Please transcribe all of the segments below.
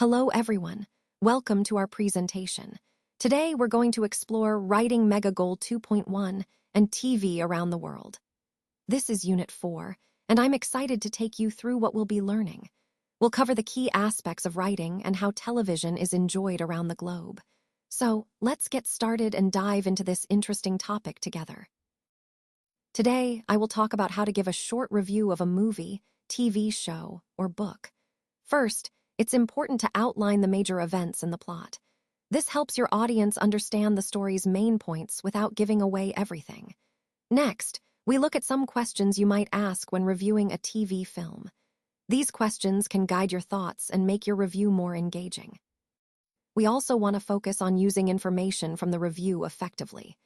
Hello, everyone. Welcome to our presentation. Today, we're going to explore Writing Mega Goal 2.1 and TV around the world. This is Unit 4, and I'm excited to take you through what we'll be learning. We'll cover the key aspects of writing and how television is enjoyed around the globe. So, let's get started and dive into this interesting topic together. Today, I will talk about how to give a short review of a movie, TV show, or book. First, it's important to outline the major events in the plot. This helps your audience understand the story's main points without giving away everything. Next, we look at some questions you might ask when reviewing a TV film. These questions can guide your thoughts and make your review more engaging. We also want to focus on using information from the review effectively.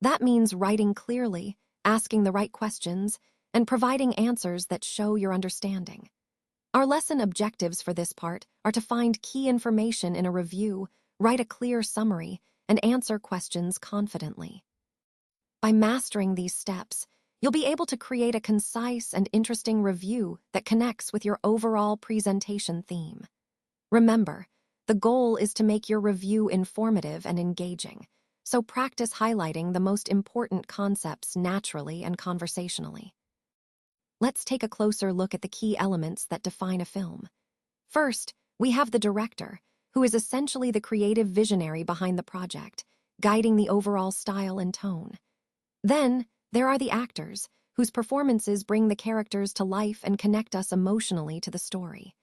That means writing clearly, asking the right questions, and providing answers that show your understanding. Our lesson objectives for this part are to find key information in a review, write a clear summary, and answer questions confidently. By mastering these steps, you'll be able to create a concise and interesting review that connects with your overall presentation theme. Remember, the goal is to make your review informative and engaging, so practice highlighting the most important concepts naturally and conversationally. Let's take a closer look at the key elements that define a film. First, we have the director, who is essentially the creative visionary behind the project, guiding the overall style and tone. Then, there are the actors, whose performances bring the characters to life and connect us emotionally to the story.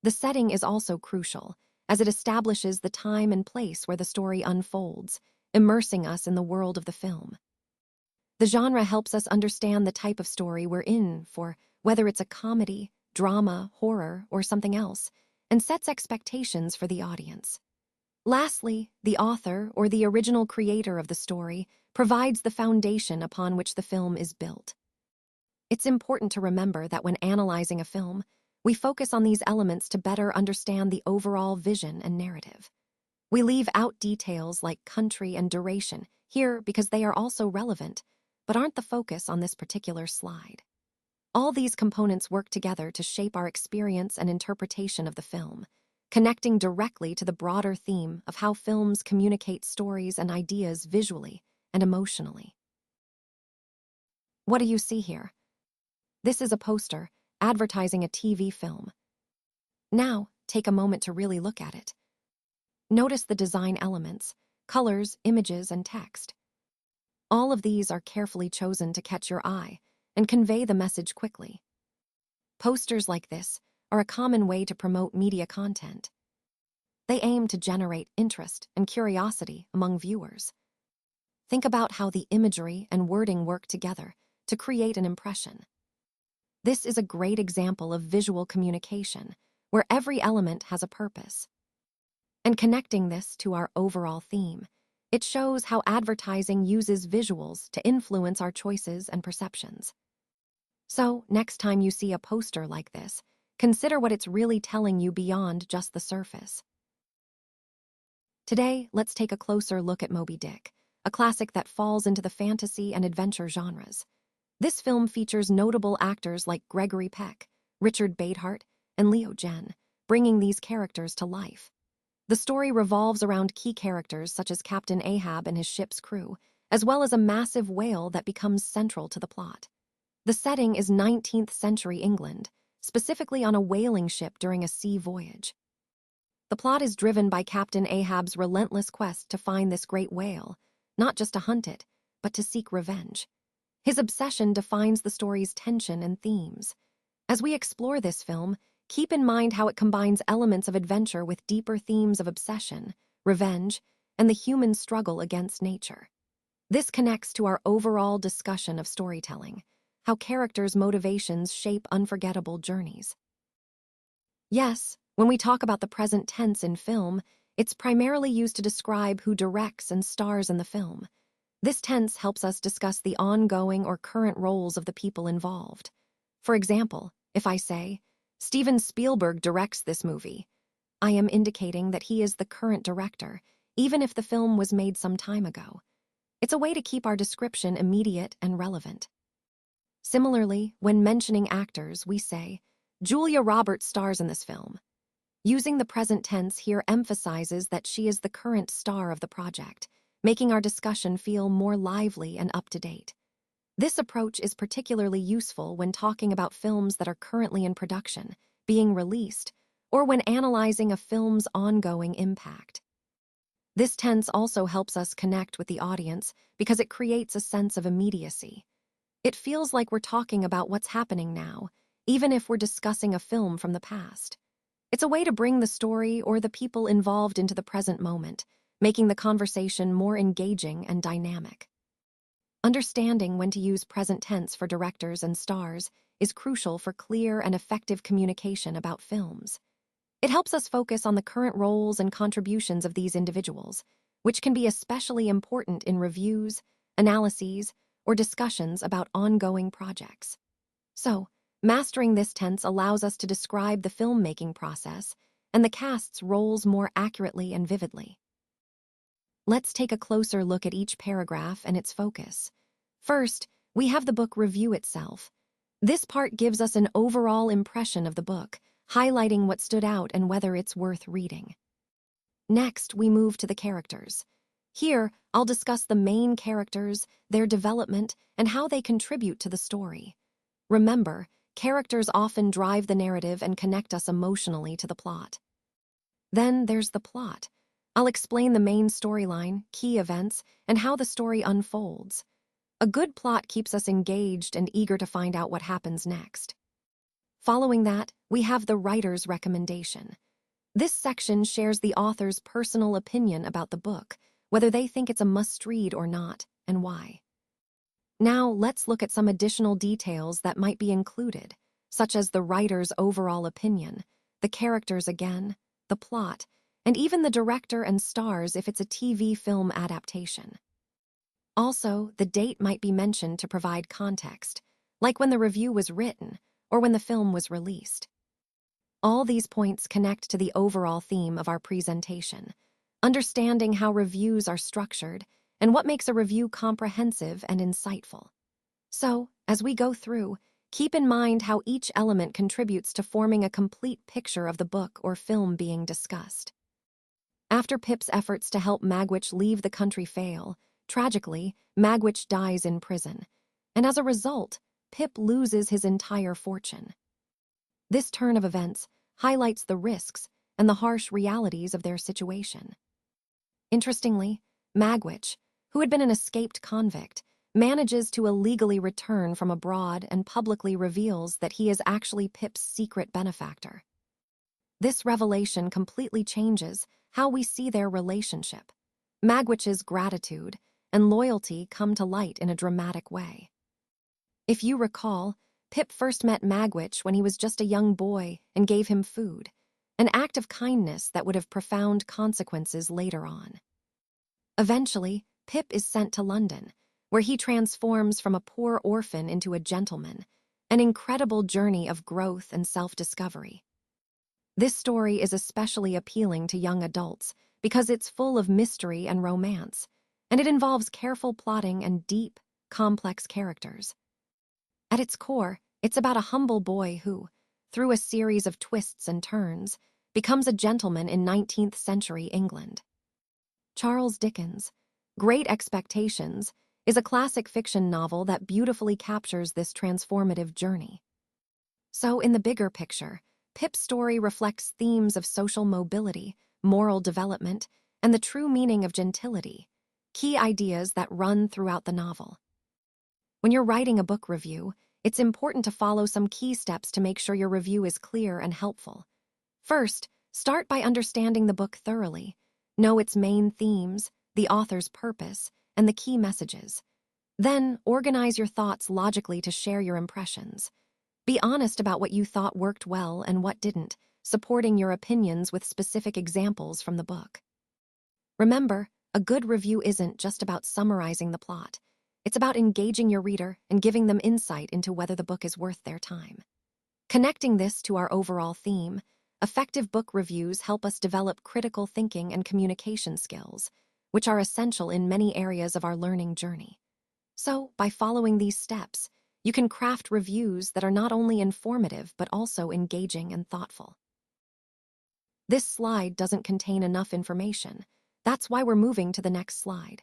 The setting is also crucial, as it establishes the time and place where the story unfolds, immersing us in the world of the film. The genre helps us understand the type of story we're in for, whether it's a comedy, drama, horror, or something else, and sets expectations for the audience. Lastly, the author or the original creator of the story provides the foundation upon which the film is built. It's important to remember that when analyzing a film, we focus on these elements to better understand the overall vision and narrative. We leave out details like country and duration here because they are also relevant, but aren't the focus on this particular slide. All these components work together to shape our experience and interpretation of the film, connecting directly to the broader theme of how films communicate stories and ideas visually and emotionally. What do you see here? This is a poster advertising a TV film. Now, take a moment to really look at it. Notice the design elements, colors, images, and text. All of these are carefully chosen to catch your eye and convey the message quickly. Posters like this are a common way to promote media content. They aim to generate interest and curiosity among viewers. Think about how the imagery and wording work together to create an impression. This is a great example of visual communication, where every element has a purpose. And connecting this to our overall theme, it shows how advertising uses visuals to influence our choices and perceptions. So, next time you see a poster like this, consider what it's really telling you beyond just the surface. Today, let's take a closer look at Moby Dick, a classic that falls into the fantasy and adventure genres. This film features notable actors like Gregory Peck, Richard Badehart, and Leo Jen, bringing these characters to life. The story revolves around key characters such as Captain Ahab and his ship's crew, as well as a massive whale that becomes central to the plot. The setting is 19th century England, specifically on a whaling ship during a sea voyage. The plot is driven by Captain Ahab's relentless quest to find this great whale, not just to hunt it, but to seek revenge. His obsession defines the story's tension and themes. As we explore this film, keep in mind how it combines elements of adventure with deeper themes of obsession, revenge, and the human struggle against nature. This connects to our overall discussion of storytelling, how characters' motivations shape unforgettable journeys. Yes, when we talk about the present tense in film, it's primarily used to describe who directs and stars in the film. This tense helps us discuss the ongoing or current roles of the people involved. For example, if I say, Steven Spielberg directs this movie, I am indicating that he is the current director, even if the film was made some time ago. It's a way to keep our description immediate and relevant. Similarly, when mentioning actors, we say, Julia Roberts stars in this film. Using the present tense here emphasizes that she is the current star of the project, making our discussion feel more lively and up-to-date. This approach is particularly useful when talking about films that are currently in production, being released, or when analyzing a film's ongoing impact. This tense also helps us connect with the audience because it creates a sense of immediacy. It feels like we're talking about what's happening now, even if we're discussing a film from the past. It's a way to bring the story or the people involved into the present moment, making the conversation more engaging and dynamic. Understanding when to use present tense for directors and stars is crucial for clear and effective communication about films. It helps us focus on the current roles and contributions of these individuals, which can be especially important in reviews, analyses, or discussions about ongoing projects. So, mastering this tense allows us to describe the filmmaking process and the cast's roles more accurately and vividly. Let's take a closer look at each paragraph and its focus. First, we have the book review itself. This part gives us an overall impression of the book, highlighting what stood out and whether it's worth reading. Next, we move to the characters. Here, I'll discuss the main characters, their development, and how they contribute to the story. Remember, characters often drive the narrative and connect us emotionally to the plot. Then there's the plot. I'll explain the main storyline, key events, and how the story unfolds. A good plot keeps us engaged and eager to find out what happens next. Following that, we have the writer's recommendation. This section shares the author's personal opinion about the book, whether they think it's a must-read or not, and why. Now, let's look at some additional details that might be included, such as the writer's overall opinion, the characters again, the plot, and even the director and stars if it's a TV film adaptation. Also, the date might be mentioned to provide context, like when the review was written or when the film was released. All these points connect to the overall theme of our presentation, understanding how reviews are structured and what makes a review comprehensive and insightful. So, as we go through, keep in mind how each element contributes to forming a complete picture of the book or film being discussed. After Pip's efforts to help Magwitch leave the country fail, tragically, Magwitch dies in prison, and as a result, Pip loses his entire fortune. This turn of events highlights the risks and the harsh realities of their situation. Interestingly, Magwitch, who had been an escaped convict, manages to illegally return from abroad and publicly reveals that he is actually Pip's secret benefactor. This revelation completely changes how we see their relationship. Magwitch's gratitude and loyalty come to light in a dramatic way. If you recall, Pip first met Magwitch when he was just a young boy and gave him food, an act of kindness that would have profound consequences later on. Eventually, Pip is sent to London, where he transforms from a poor orphan into a gentleman, an incredible journey of growth and self-discovery. This story is especially appealing to young adults because it's full of mystery and romance, and it involves careful plotting and deep, complex characters. At its core, it's about a humble boy who, through a series of twists and turns, becomes a gentleman in 19th century England. Charles Dickens' Great Expectations is a classic fiction novel that beautifully captures this transformative journey. So, in the bigger picture, Pip's story reflects themes of social mobility, moral development, and the true meaning of gentility, key ideas that run throughout the novel. When you're writing a book review, it's important to follow some key steps to make sure your review is clear and helpful. First, start by understanding the book thoroughly. Know its main themes, the author's purpose, and the key messages. Then, organize your thoughts logically to share your impressions. Be honest about what you thought worked well and what didn't, supporting your opinions with specific examples from the book. Remember, a good review isn't just about summarizing the plot. It's about engaging your reader and giving them insight into whether the book is worth their time. Connecting this to our overall theme, effective book reviews help us develop critical thinking and communication skills, which are essential in many areas of our learning journey. So, by following these steps, you can craft reviews that are not only informative but also engaging and thoughtful. This slide doesn't contain enough information. That's why we're moving to the next slide.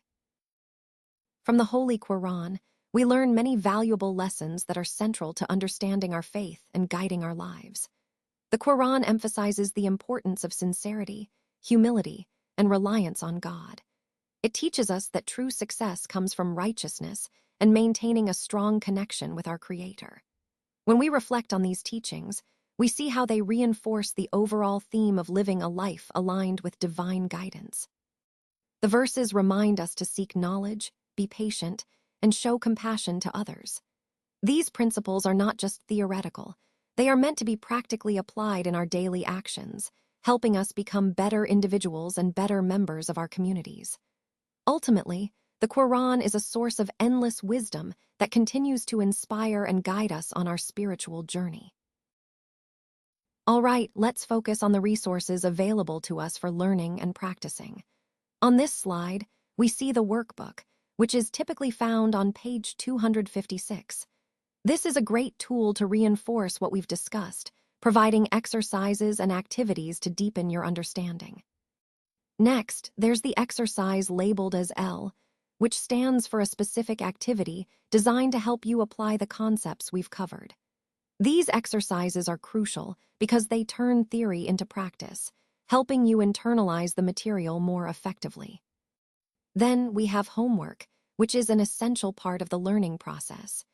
From the Holy Quran, we learn many valuable lessons that are central to understanding our faith and guiding our lives. The Quran emphasizes the importance of sincerity, humility, and reliance on God. It teaches us that true success comes from righteousness and maintaining a strong connection with our Creator. When we reflect on these teachings, we see how they reinforce the overall theme of living a life aligned with divine guidance. The verses remind us to seek knowledge, be patient, and show compassion to others. These principles are not just theoretical, they are meant to be practically applied in our daily actions, helping us become better individuals and better members of our communities. Ultimately, the Quran is a source of endless wisdom that continues to inspire and guide us on our spiritual journey. All right, let's focus on the resources available to us for learning and practicing. On this slide, we see the workbook, which is typically found on page 256. This is a great tool to reinforce what we've discussed, providing exercises and activities to deepen your understanding. Next, there's the exercise labeled as L, which stands for a specific activity designed to help you apply the concepts we've covered. These exercises are crucial because they turn theory into practice, helping you internalize the material more effectively. Then we have homework, which is an essential part of the learning process.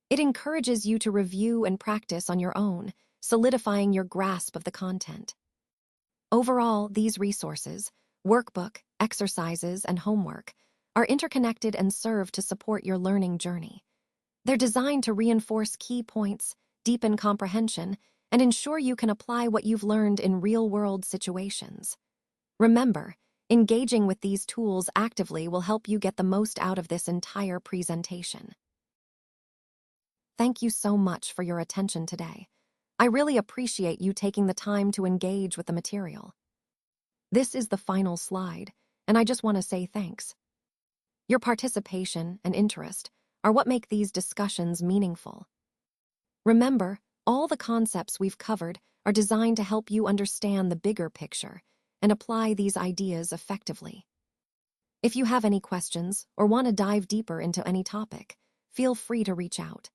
It encourages you to review and practice on your own, solidifying your grasp of the content. Overall, these resources, workbook, exercises, and homework, are interconnected and serve to support your learning journey. They're designed to reinforce key points, deepen comprehension, and ensure you can apply what you've learned in real-world situations. Remember, engaging with these tools actively will help you get the most out of this entire presentation. Thank you so much for your attention today. I really appreciate you taking the time to engage with the material. This is the final slide, and I just want to say thanks. Your participation and interest are what make these discussions meaningful. Remember, all the concepts we've covered are designed to help you understand the bigger picture and apply these ideas effectively. If you have any questions or want to dive deeper into any topic, feel free to reach out.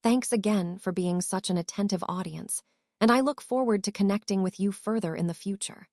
Thanks again for being such an attentive audience, and I look forward to connecting with you further in the future.